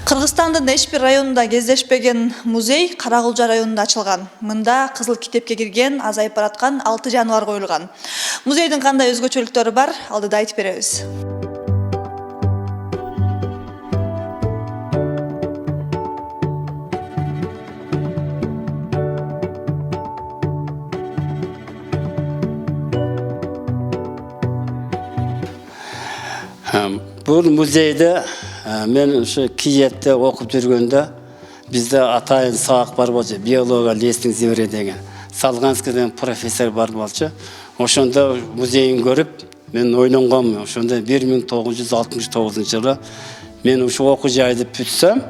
Кыргызстандын эч бир районунда кездешпеген музей Каракулжа районунда ачылган. Мында кызыл китепке кирген, азайып бараткан 6 жаныбар коюлган. Музейдин кандай өзгөчөлүктөрү бар, алдыда айтып беребиз. Бұл музейде мен Киевте оқып жүргенде бізде атайын сабақ бар болчу, биология лестин зебре деген. Салганский деген профессор бар болчу. Ошондо музейин көрүп, мен ойлонгом. Ошондо 1969 жылы мен ушу окуу жайды бүтсөм,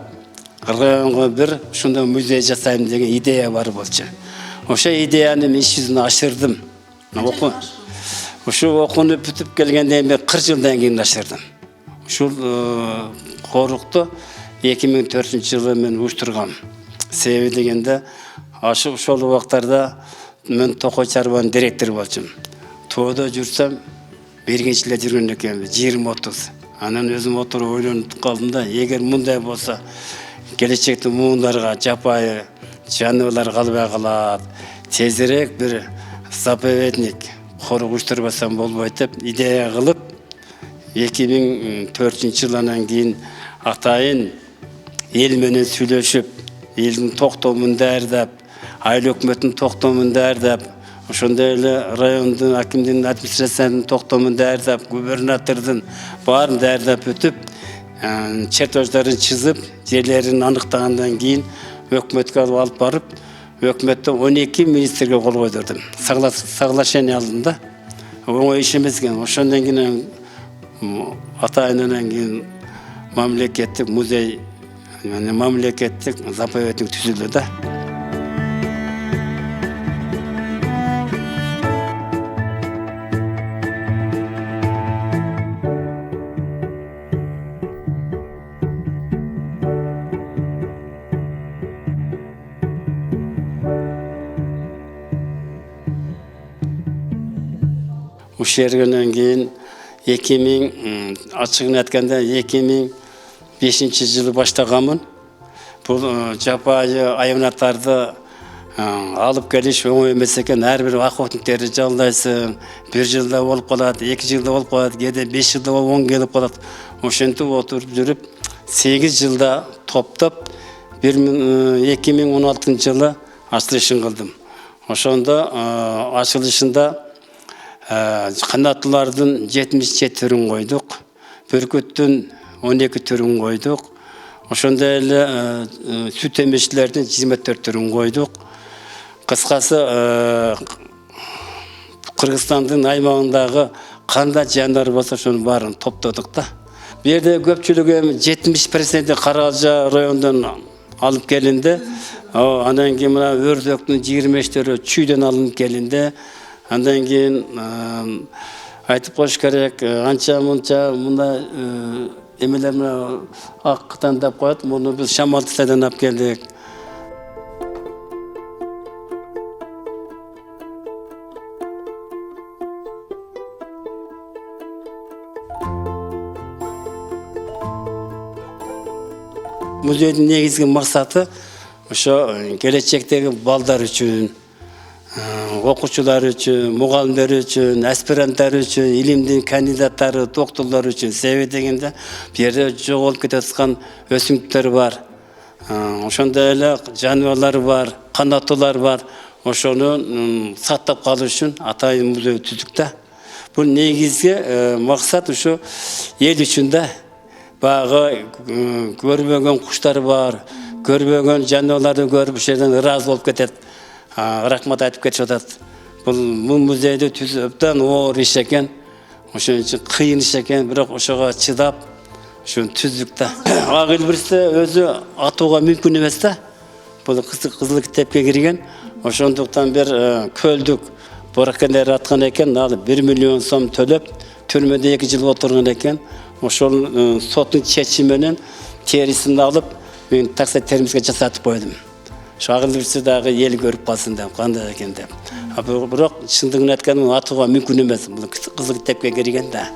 районго бир ушундай музей жасайм деген идея бар болчу. Ошо идеяны мен иш жүзүнө ашырдым. Ошо окууну бүтүп келгенден мен 40 жылдан кийин ашырдым. Ушул корукту 2004 жылы мен уюштургам. Себеби дегенде, ошол убактарда мен Токой чарбанын директору болчумун. Тоодо жүрсөм, бергенчилер жүргөн экен, 20-30. Анан өзүм отуруп ойлонуп калдым да, эгер мындай болсо, келечекте муундарга жапайы жаныбарлар калбай калат, тезирээк бир заповедник корuk уюштурбасам болбойт деп идея кылып, 2004 жылдан кийин атайын эл менен сүйлөшүп, элдин токтомун даярдап, айыл өкмөттүн токтомун даярдап, ошондой эле райондун акимдин администрациянын токтомун даярдап, губернатордун баарын даярдап өтүп, чертождорун чызып, жерлерин аныктагандан кийин өкмөткө алып барып, өкмөттө 12 министрге кол койдурдум. Соглашение алдым да. Оңой иш эмес экен. Ошондон кийин атайынан кийин мамлекеттик музей, мамлекеттик заповедник түзүлдү да. Ушергенден кийин 2000 ачыгын айтканда 2005 жылы баштаганмын. Бул жапайы айымнаттарды алып келиш оңой эмес экен. Ар бир охотниктерди жалдайсың, 1 жылда болуп калат, 2 жылда болуп калат, кээде 5 жылда 10 келип калат. Ошентип отуруп жүрүп 8 жылда топтоп 2016 жылы ачылышын кылдым. Ошондо ачылышында канаттылардын 77 түрүн койдук, бүркүттүн 12 түрүн койдук, ошондой эле сүт эмчилердин 24 түрүн койдук. Кыскасы Кыргызстандын аймагындагы кандай жандар болсо ошонун баарын топтодук да. Бу жерде көпчүлүгү 70% Каракулжа районунан алып келинди. Андан кийин мына өрдөктүн 25-төрү чүйдөн алынып келинди. Андан кийин айтып коюш керек, анча мынча мында эмелер мына Аккытан деп коет, муну биз Шамалтайдан алып келдик. Музейдин негизги максаты ошо келечектеги балдар үчүн, окуучулар үчүн, мугалимдер үчүн, аспиранттар үчүн, илимдин кандидаттары, докторлор үчүн. Себеби дегенде, бу жерде жоголуп кетип аткан өсүмдүктөр бар. Ошондой эле жаныбарлар бар, канаттуулар бар. Ошону сактап калуу үчүн атайын музей түздүк да. Бул негизги максат ушу эл үчүн да. Багы көрбөгөн куштар бар, көрбөгөн жаныбарларды көрүп, ошол жерден ыраазы болуп кетет. Рахмат айтып кетип атат. Бул музейди түзүп абдан оор иш экен. Ошон үчүн кыйын иш экен, бирок ошого чыдап, ошону түздүк да. Ак илбирсте өзү атууга мүмкүн эмес да. Бул кызыл китепке кирген. Ошондуктан бир көлдүк боракендер аткан экен, ал 1 миллион сом төлөп, түрмөдө 2 жыл отурган экен. Ошол соттун чечими менен терисин алып, мен такситеримизге жасатып койдум. Шагыл бирсе дагы ел көрүп калсын деп, кандай экен деп. Бирок чындыгын айтканда атууга мүмкүн эмес. Бул кызыл китепке кирген да.